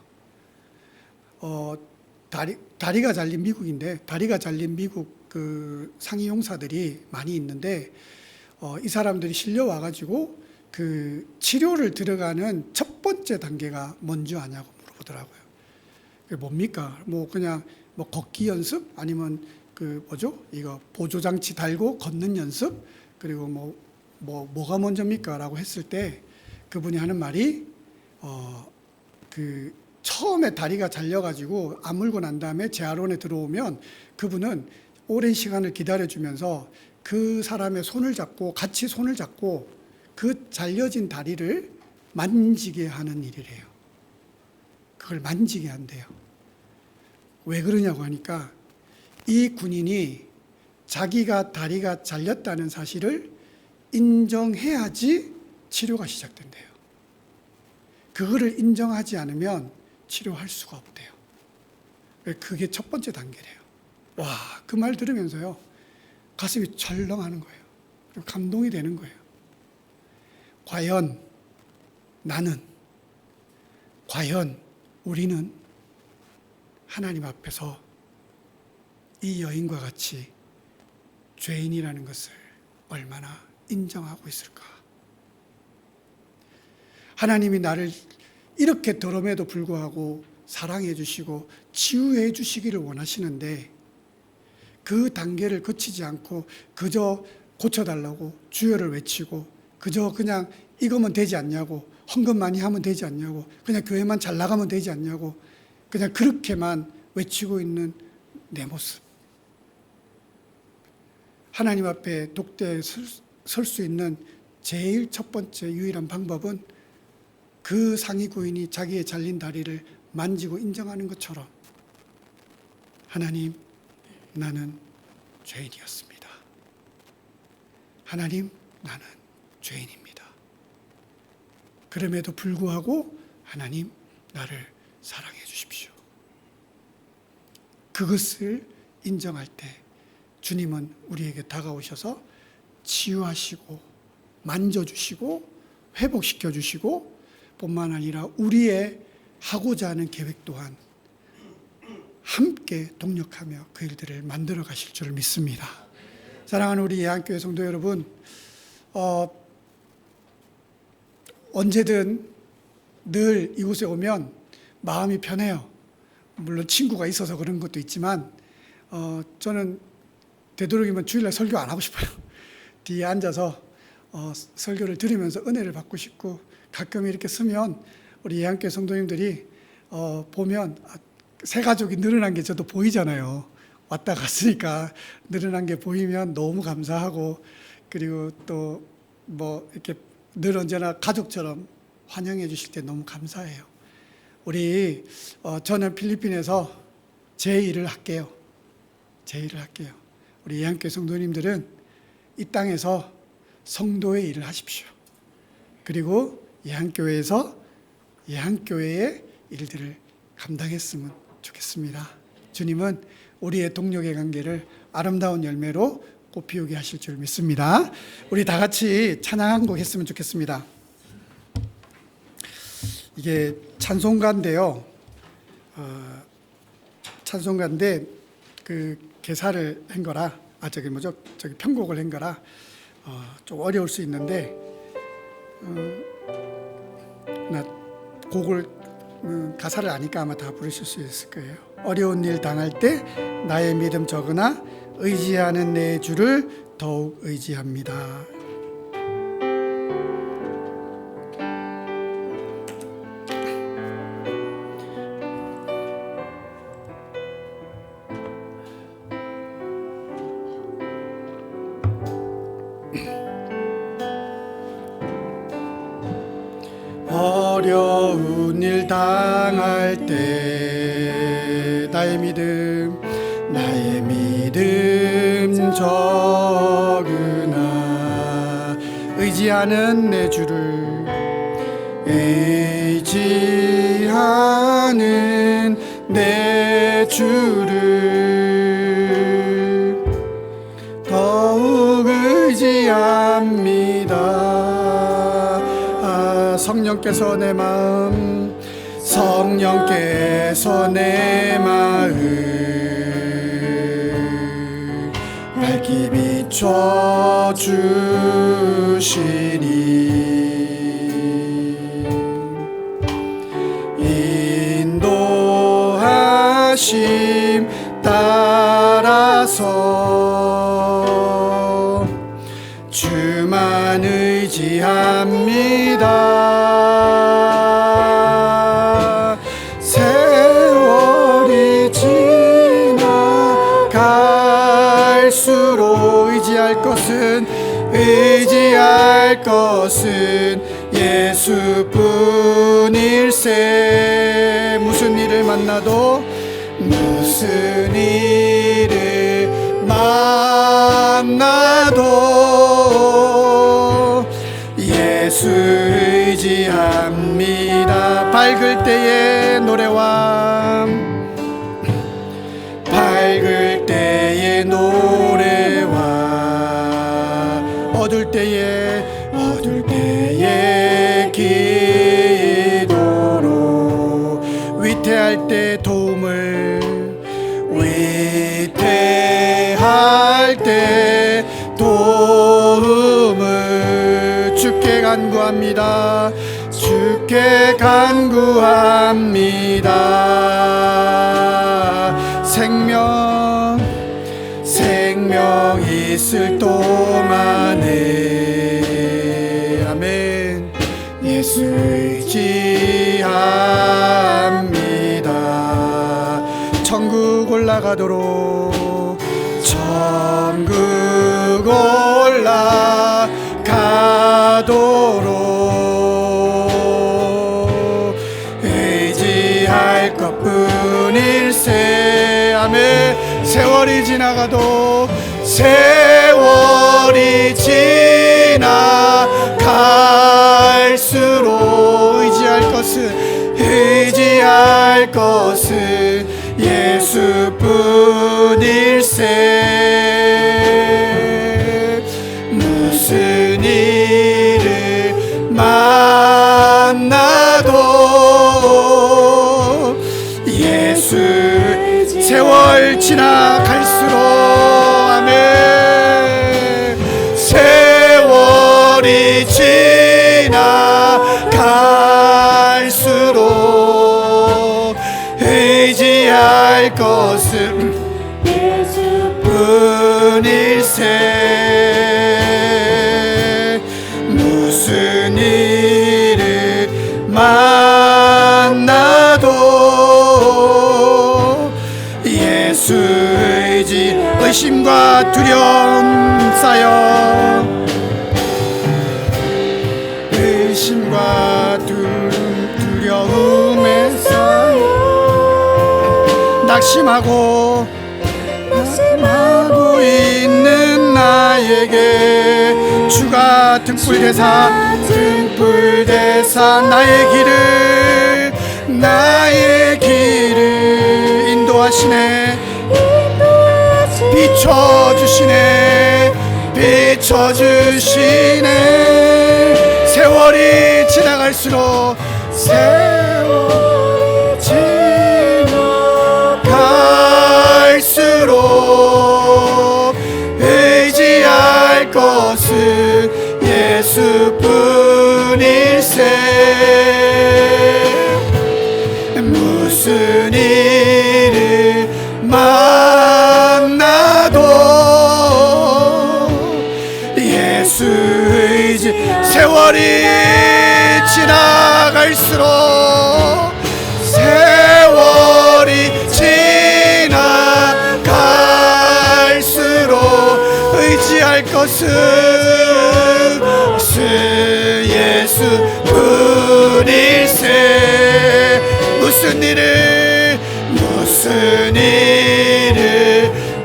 [SPEAKER 1] 다리가 잘린 미국인데 다리가 잘린 미국 그 상위 용사들이 많이 있는데 이 사람들이 실려와 가지고 그 치료를 들어가는 첫 번째 단계가 뭔지 아냐고 물어보더라고요. 그게 뭡니까? 뭐 그냥 뭐 걷기 연습 아니면 이거 보조 장치 달고 걷는 연습 그리고 뭐가 먼저입니까?라고 했을 때 그분이 하는 말이 처음에 다리가 잘려가지고 아물고 난 다음에 재활원에 들어오면 그분은 오랜 시간을 기다려주면서 그 사람의 같이 손을 잡고 그 잘려진 다리를 만지게 하는 일이래요. 그걸 만지게 한대요. 왜 그러냐고 하니까 이 군인이 자기가 다리가 잘렸다는 사실을 인정해야지 치료가 시작된대요. 그거를 인정하지 않으면 치료할 수가 없대요. 그게 첫 번째 단계래요. 와, 그 말 들으면서요. 가슴이 철렁하는 거예요. 그리고 감동이 되는 거예요. 과연 우리는 하나님 앞에서 이 여인과 같이 죄인이라는 것을 얼마나 인정하고 있을까? 하나님이 나를 이렇게 더럼에도 불구하고 사랑해 주시고 치유해 주시기를 원하시는데 그 단계를 거치지 않고 그저 고쳐달라고 주여를 외치고 그저 그냥 이거면 되지 않냐고 헌금 많이 하면 되지 않냐고 그냥 교회만 잘 나가면 되지 않냐고 그냥 그렇게만 외치고 있는 내 모습. 하나님 앞에 독대에 설 수 있는 제일 첫 번째 유일한 방법은 그 상위 고인이 자기의 잘린 다리를 만지고 인정하는 것처럼 하나님, 나는 죄인이었습니다. 하나님, 나는 죄인입니다. 그럼에도 불구하고 하나님, 나를 사랑해 주십시오. 그것을 인정할 때 주님은 우리에게 다가오셔서 치유하시고 만져주시고 회복시켜 주시고 뿐만 아니라 우리의 하고자 하는 계획 또한 함께 동력하며 그 일들을 만들어 가실 줄 믿습니다. 사랑하는 우리 예한교회 성도 여러분, 언제든 늘 이곳에 오면 마음이 편해요. 물론 친구가 있어서 그런 것도 있지만 저는 되도록이면 주일날 설교 안 하고 싶어요. 뒤에 앉아서 설교를 들으면서 은혜를 받고 싶고 가끔 이렇게 서면 우리 예한교회 성도님들이 보면 새 가족이 늘어난 게 저도 보이잖아요. 왔다 갔으니까 늘어난 게 보이면 너무 감사하고 그리고 또 뭐 이렇게 늘 언제나 가족처럼 환영해 주실 때 너무 감사해요. 저는 필리핀에서 제 일을 할게요. 우리 예한교회 성도님들은 이 땅에서 성도의 일을 하십시오. 그리고 예한교회에서 예한교회의 일들을 감당했으면 좋겠습니다. 주님은 우리의 동력의 관계를 아름다운 열매로 꽃피우게 하실 줄 믿습니다. 우리 다 같이 찬양 한 곡 했으면 좋겠습니다. 이게 찬송가인데요. 찬송가인데 그 개사를 한 거라 편곡을 한 거라 좀 어려울 수 있는데 곡을 가사를 아니까 아마 다 부르실 수 있을 거예요. 어려운 일 당할 때 나의 믿음 적으나 의지하는 내 주를 더욱 의지합니다. 어려운 일 당할 때 나의 믿음 적으나 의지하는 내 주를 의지하는 내 주를 더욱 의지합니다. 성령께서 내 마음 밝히 비춰주시니 인도하심 따라서 주만 의지합니다. 세월이 지나갈수록 의지할 것은 예수뿐일세. 무슨 일을 만나도 예수 의지합니다. 밝을 때의 노래와 어둘 때의 기도로 위태할 때 도움을 주께 간구합니다. 생명 있을 동안에 아멘 예수 의지합니다. 천국 올라가도록 의지할 것뿐일세. 아멘. 세월이 지나갈수록 의지할 것은 예수뿐일세. 무슨 일을 만나도 세월 지나갈수록 아멘 세월이 지나갈수록 의지할 것은 예수뿐일세. 무슨 일을 만나도 예수 의심과 두려움 쌓여 두려움에 쌓여 낙심하고 있는 나에게 주가 등불대사 나의 길을 인도하시네. 비춰주시네. 세월이 지나갈수록 의지할 것은 예수뿐일세. 무슨 일을 만나도 예수 의지. 세월이 지나갈수록 의지할 것은 예수뿐이 일세 무슨 일을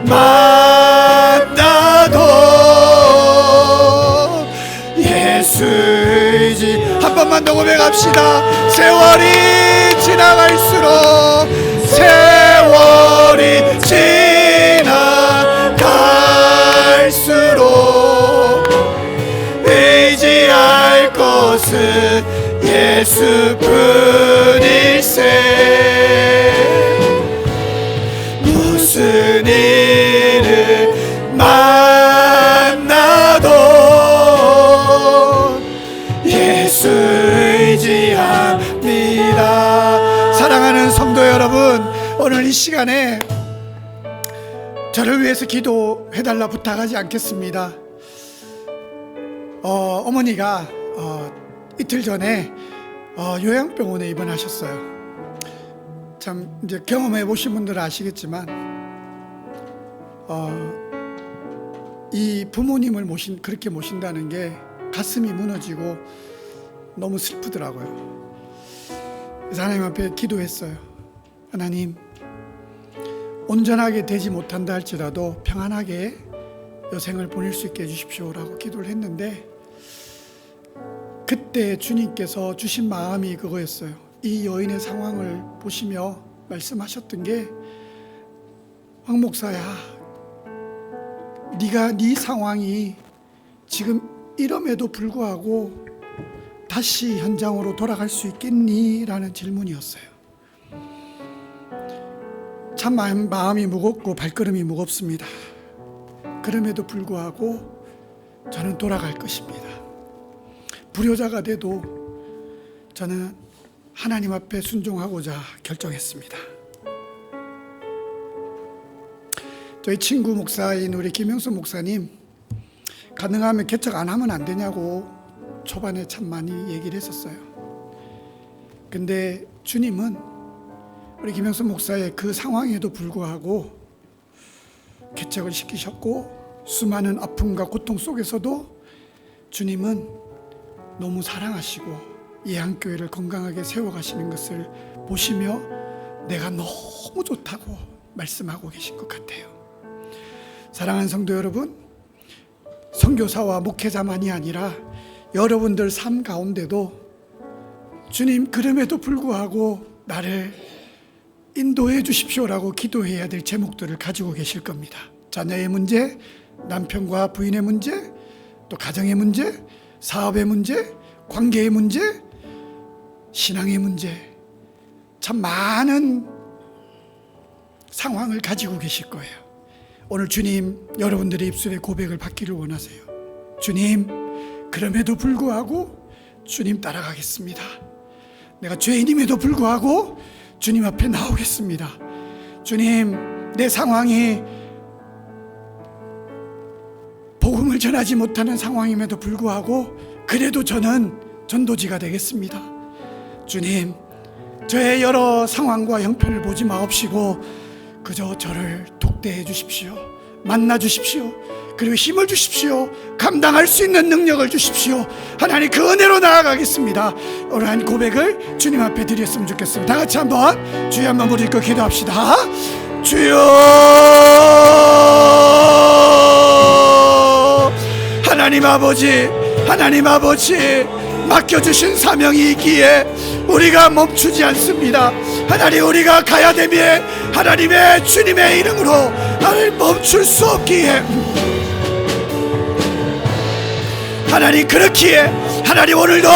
[SPEAKER 1] 만나도 예수 의지. 한 번만 더 고백합시다. 세월이 지나갈수록 세월이 지나갈수록 의지할 것은 예수뿐일세. 무슨 일을 만나도 예수 의지합니다. 사랑하는 성도 여러분, 오늘 이 시간에 저를 위해서 기도해달라 부탁하지 않겠습니다. 어머니가 이틀 전에 요양병원에 입원하셨어요. 참 이제 경험해 보신 분들은 아시겠지만 이 부모님을 그렇게 모신다는 게 가슴이 무너지고 너무 슬프더라고요. 그래서 하나님 앞에 기도했어요. 하나님, 온전하게 되지 못한다 할지라도 평안하게 여생을 보낼 수 있게 해주십시오라고 기도를 했는데, 그때 주님께서 주신 마음이 그거였어요. 이 여인의 상황을 보시며 말씀하셨던 게, 황 목사야, 네가 네 상황이 지금 이럼에도 불구하고 다시 현장으로 돌아갈 수 있겠니? 라는 질문이었어요. 참 마음이 무겁고 발걸음이 무겁습니다. 그럼에도 불구하고 저는 돌아갈 것입니다. 불효자가 돼도 저는 하나님 앞에 순종하고자 결정했습니다. 저희 친구 목사인 우리 김영수 목사님, 가능하면 개척 안 하면 안 되냐고 초반에 참 많이 얘기를 했었어요. 근데 주님은 우리 김영수 목사의 그 상황에도 불구하고 개척을 시키셨고, 수많은 아픔과 고통 속에서도 주님은 너무 사랑하시고 예한교회를 건강하게 세워가시는 것을 보시며 내가 너무 좋다고 말씀하고 계신 것 같아요. 사랑하는 성도 여러분, 선교사와 목회자만이 아니라 여러분들 삶 가운데도 주님, 그럼에도 불구하고 나를 인도해 주십시오라고 기도해야 될 제목들을 가지고 계실 겁니다. 자녀의 문제, 남편과 부인의 문제, 또 가정의 문제, 사업의 문제, 관계의 문제, 신앙의 문제, 참 많은 상황을 가지고 계실 거예요. 오늘 주님, 여러분들의 입술에 고백을 받기를 원하세요. 주님, 그럼에도 불구하고 주님 따라가겠습니다. 내가 죄인임에도 불구하고 주님 앞에 나오겠습니다. 주님, 내 상황이 복음을 전하지 못하는 상황임에도 불구하고 그래도 저는 전도지가 되겠습니다. 주님, 저의 여러 상황과 형편을 보지 마옵시고 그저 저를 독대해 주십시오. 만나 주십시오. 그리고 힘을 주십시오. 감당할 수 있는 능력을 주십시오. 하나님, 그 은혜로 나아가겠습니다. 오늘 고백을 주님 앞에 드렸으면 좋겠습니다. 다 같이 한번 주여 한번 부르고 기도합시다. 주여, 하나님 아버지, 하나님 아버지, 맡겨주신 사명이 있기에 우리가 멈추지 않습니다. 하나님, 우리가 가야 되며 하나님의 주님의 이름으로 나를 멈출 수 없기에 하나님, 그렇기에 하나님, 오늘도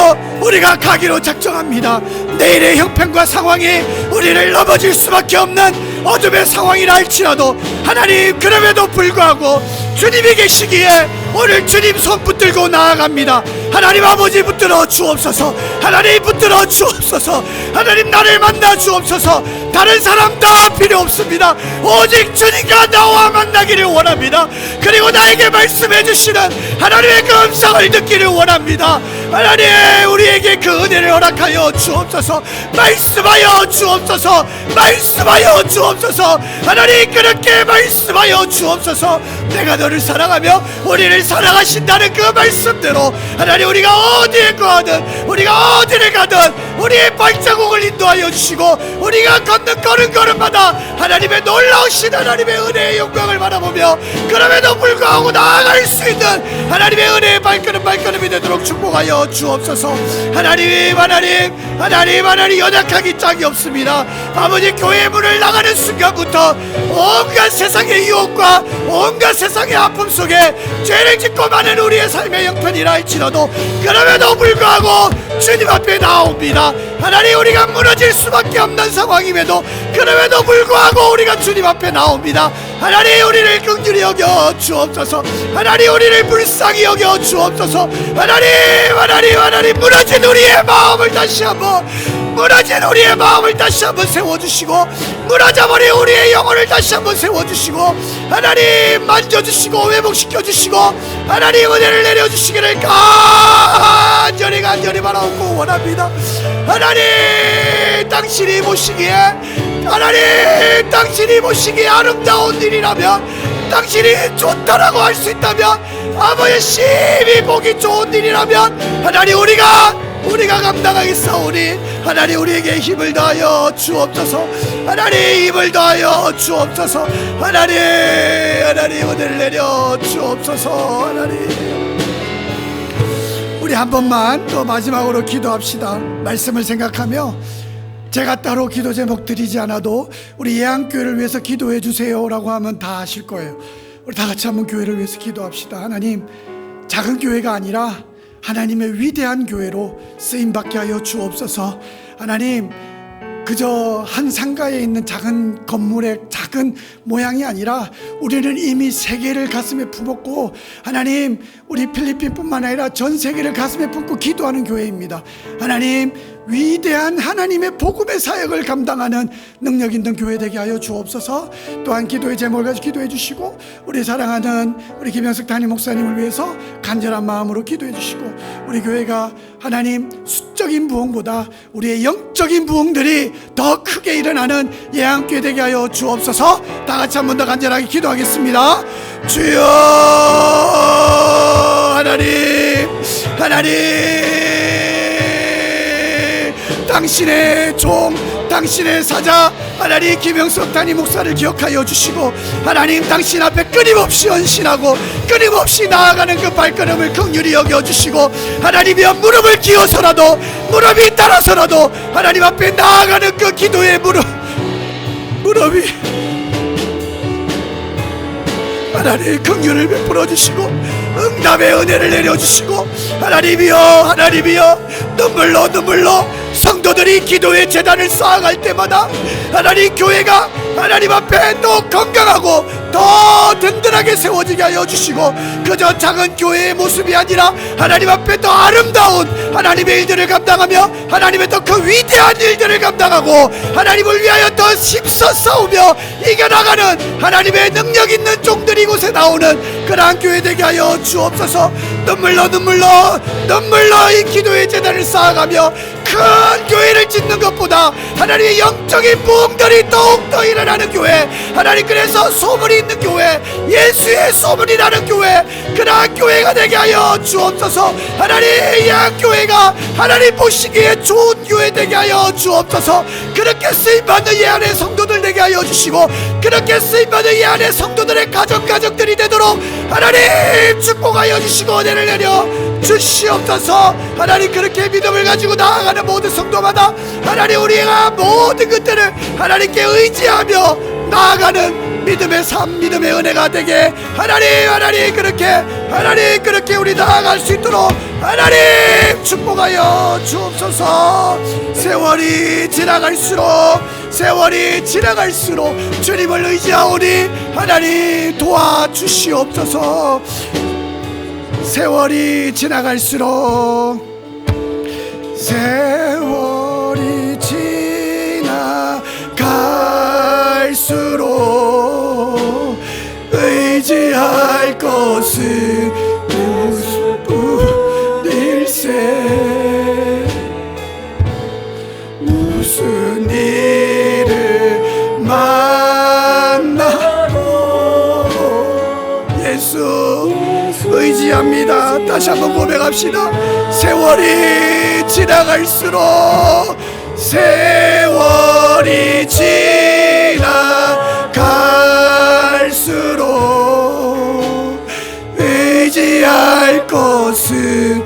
[SPEAKER 1] 우리가 가기로 작정합니다. 내일의 형편과 상황이 우리를 넘어질 수밖에 없는 어둠의 상황이라 할지라도 하나님, 그럼에도 불구하고 주님이 계시기에 오늘 주님 손 붙들고 나아갑니다. 하나님 아버지, 붙들어 주옵소서. 하나님, 붙들어 주옵소서. 하나님, 나를 만나 주옵소서. 다른 사람 다 필요 없습니다. 오직 주님과 나와 만나기를 원합니다. 그리고 나에게 말씀해 주시는 하나님의 그 음성을 듣기를 원합니다. 하나님, 우리에게 그 은혜를 허락하여 주옵소서. 말씀하여 주옵소서. 말씀하여 주옵소서. 하나님, 그렇게 말씀하여 주옵소서. 내가 너를 사랑하며 우리를 사랑하신다는 그 말씀대로 하나님, 우리가 어디에 거하든 우리가 어디를 가든 우리의 발자국을 인도하여 주시고 우리가 걷는 걸음걸음마다 하나님의 놀라우신 하나님의 은혜의 영광을 바라보며 그럼에도 불구하고 나아갈 수 있는 하나님의 은혜의 발걸음이 되도록 축복하여 주옵소서. 하나님 연약하기 짝이 없습니다. 아버지, 교회 문을 나가는 순간부터 온갖 세상의 유혹과 온갖 세상의 아픔 속에 죄를 짓고 많은 우리의 삶의 형편이라 할지라도 그럼에도 불구하고 주님 앞에 나옵니다. 하나님, 우리가 무너질 수밖에 없는 상황임에도 그럼에도 불구하고 우리가 주님 앞에 나옵니다. 하나님, 우리를 긍휼히 여겨 주옵소서. 하나님, 우리를 불쌍히 여겨 주옵소서. 하나님, 무너진 우리의 마음을 다시 한번 세워주시고 무너져버린 우리의 영혼을 다시 한번 세워주시고 하나님, 만져주시고 회복시켜주시고 하나님, 은혜를 내려주시기를 간절히 바라옵고 원합니다. 하나님, 당신이 보시기에 아름다운 일이라면, 당신이 좋다라고 할 수 있다면, 아버지 심히 보기 좋은 일이라면 하나님, 우리가 감당하겠사오니 하나님, 우리에게 힘을 더하여 주옵소서. 하나님, 힘을 더하여 주옵소서. 하나님, 은혜를 내려 주옵소서. 하나님, 우리 한 번만 또 마지막으로 기도합시다. 말씀을 생각하며 제가 따로 기도 제목 드리지 않아도 우리 예안교회를 위해서 기도해 주세요 라고 하면 다 아실 거예요. 우리 다 같이 한번 교회를 위해서 기도합시다. 하나님, 작은 교회가 아니라 하나님의 위대한 교회로 쓰임받게 하여 주옵소서. 하나님, 그저 한 상가에 있는 작은 건물의 작은 모양이 아니라 우리는 이미 세계를 가슴에 품었고, 하나님, 우리 필리핀뿐만 아니라 전 세계를 가슴에 품고 기도하는 교회입니다. 하나님, 위대한 하나님의 복음의 사역을 감당하는 능력 있는 교회 되게 하여 주옵소서. 또한 기도의 제목을 가지고 기도해 주시고 우리 사랑하는 우리 김영석 담임 목사님을 위해서 간절한 마음으로 기도해 주시고, 우리 교회가 하나님 수적인 부흥보다 우리의 영적인 부흥들이 더 크게 일어나는 예안교회 되게 하여 주옵소서. 다 같이 한 번 더 간절하게 기도하겠습니다. 주여, 하나님, 당신의 종, 당신의 사자 하나님 김영석 담임 목사를 기억하여 주시고, 하나님, 당신 앞에 끊임없이 헌신하고 끊임없이 나아가는 그 발걸음을 긍휼히 여겨주시고, 하나님이여, 무릎을 기어서라도 무릎이 따라서라도 하나님 앞에 나아가는 그 기도의 무릎이 하나님 긍휼을 베풀어 주시고 응답의 은혜를 내려주시고, 하나님이여, 눈물로 성도들이 기도의 재단을 쌓아갈 때마다 하나님, 교회가 하나님 앞에 더 건강하고 더 든든하게 세워지게 하여 주시고, 그저 작은 교회의 모습이 아니라 하나님 앞에 더 아름다운 하나님의 일들을 감당하며 하나님의 더 그 위대한 일들을 감당하고 하나님을 위하여 더 힘써 싸우며 이겨나가는 하나님의 능력 있는 종들이 이곳에 나오는 그러한 교회 되게 하여 주옵소서. 눈물로 이 기도의 재단을 쌓아가며 큰 교회를 짓는 것보다 하나님의 영적인 부흥들이 더욱더 일어나는 교회, 하나님, 그래서 소문이 있는 교회, 예수의 소문이 나는 교회, 그러한 교회가 되게 하여 주옵소서. 하나님, 이 교회가 하나님 보시기에 좋은 교회 되게 하여 주옵소서. 그렇게 쓰임받는 이 안의 성도들 되게 하여 주시고, 그렇게 쓰임받는 이 안의 성도들의 가정들이 되도록 하나님 축복하여 주시고 은혜를 내려 주시옵소서. 하나님, 그렇게 믿음을 가지고 나아가는 모든 성도마다 하나님, 우리가 모든 것들을 하나님께 의지하며 나아가는 믿음의 삶, 믿음의 은혜가 되게 하나님 그렇게 우리 나아갈 수 있도록 하나님 축복하여 주옵소서. 세월이 지나갈수록 주님을 의지하오니 하나님 도와주시옵소서. 세월이 지나갈수록 의지할 것은 무슨일세. 무슨 일을 만나고 예수 의지할 의지합니다. 다시 한번 고백합시다. 세월이 지나갈수록, 세월이 지나갈수록 의지할 것은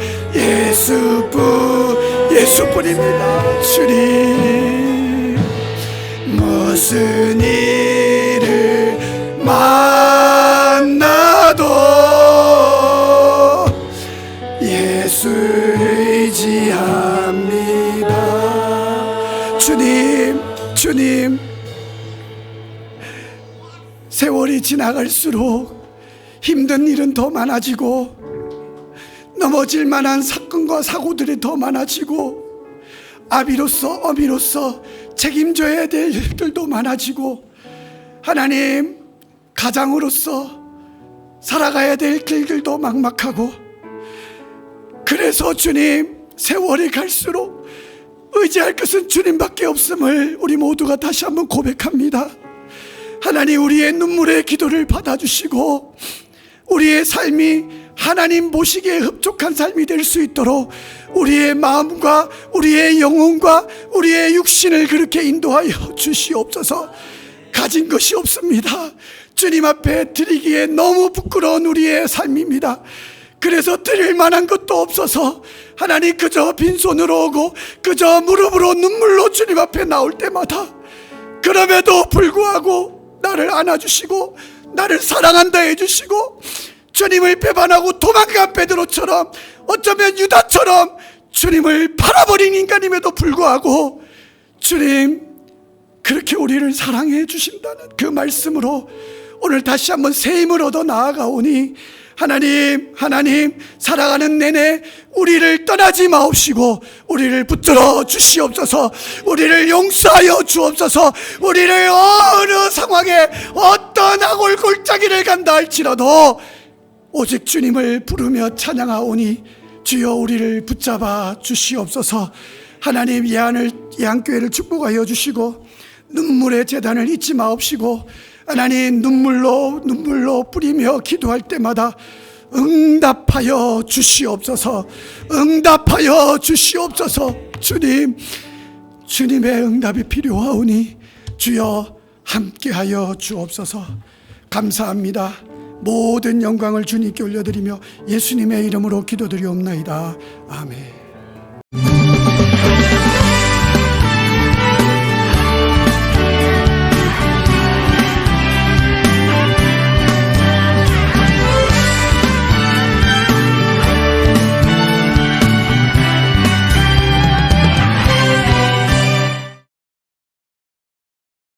[SPEAKER 1] 예수뿐입니다. 주님, 무슨 일을 만나도 예수 의지합니다. 주님, 세월이 지나갈수록 힘든 일은 더 많아지고, 넘어질 만한 사건과 사고들이 더 많아지고, 아비로서 어미로서 책임져야 될 일들도 많아지고, 하나님, 가장으로서 살아가야 될 길들도 막막하고, 그래서 주님, 세월이 갈수록 의지할 것은 주님밖에 없음을 우리 모두가 다시 한번 고백합니다. 하나님, 우리의 눈물의 기도를 받아주시고 우리의 삶이 하나님 보시기에 흡족한 삶이 될 수 있도록 우리의 마음과 우리의 영혼과 우리의 육신을 그렇게 인도하여 주시옵소서. 가진 것이 없습니다. 주님 앞에 드리기에 너무 부끄러운 우리의 삶입니다. 그래서 드릴 만한 것도 없어서 하나님, 그저 빈손으로 오고 그저 무릎으로 눈물로 주님 앞에 나올 때마다, 그럼에도 불구하고 나를 안아주시고 나를 사랑한다 해주시고, 주님을 배반하고 도망간 베드로처럼, 어쩌면 유다처럼 주님을 팔아버린 인간임에도 불구하고 주님, 그렇게 우리를 사랑해 주신다는 그 말씀으로 오늘 다시 한번 새 힘을 얻어 나아가오니, 하나님, 살아가는 내내 우리를 떠나지 마옵시고 우리를 붙들어 주시옵소서. 우리를 용서하여 주옵소서. 우리를 어느 상황에 어떤 악골 골짜기를 간다 할지라도 오직 주님을 부르며 찬양하오니 주여 우리를 붙잡아 주시옵소서. 하나님, 예안교회를 축복하여 주시고 눈물의 제단을 잊지 마옵시고, 하나님, 눈물로 뿌리며 기도할 때마다 응답하여 주시옵소서. 응답하여 주시옵소서. 주님의 응답이 필요하오니 주여 함께하여 주옵소서. 감사합니다. 모든 영광을 주님께 올려드리며 예수님의 이름으로 기도드리옵나이다. 아멘.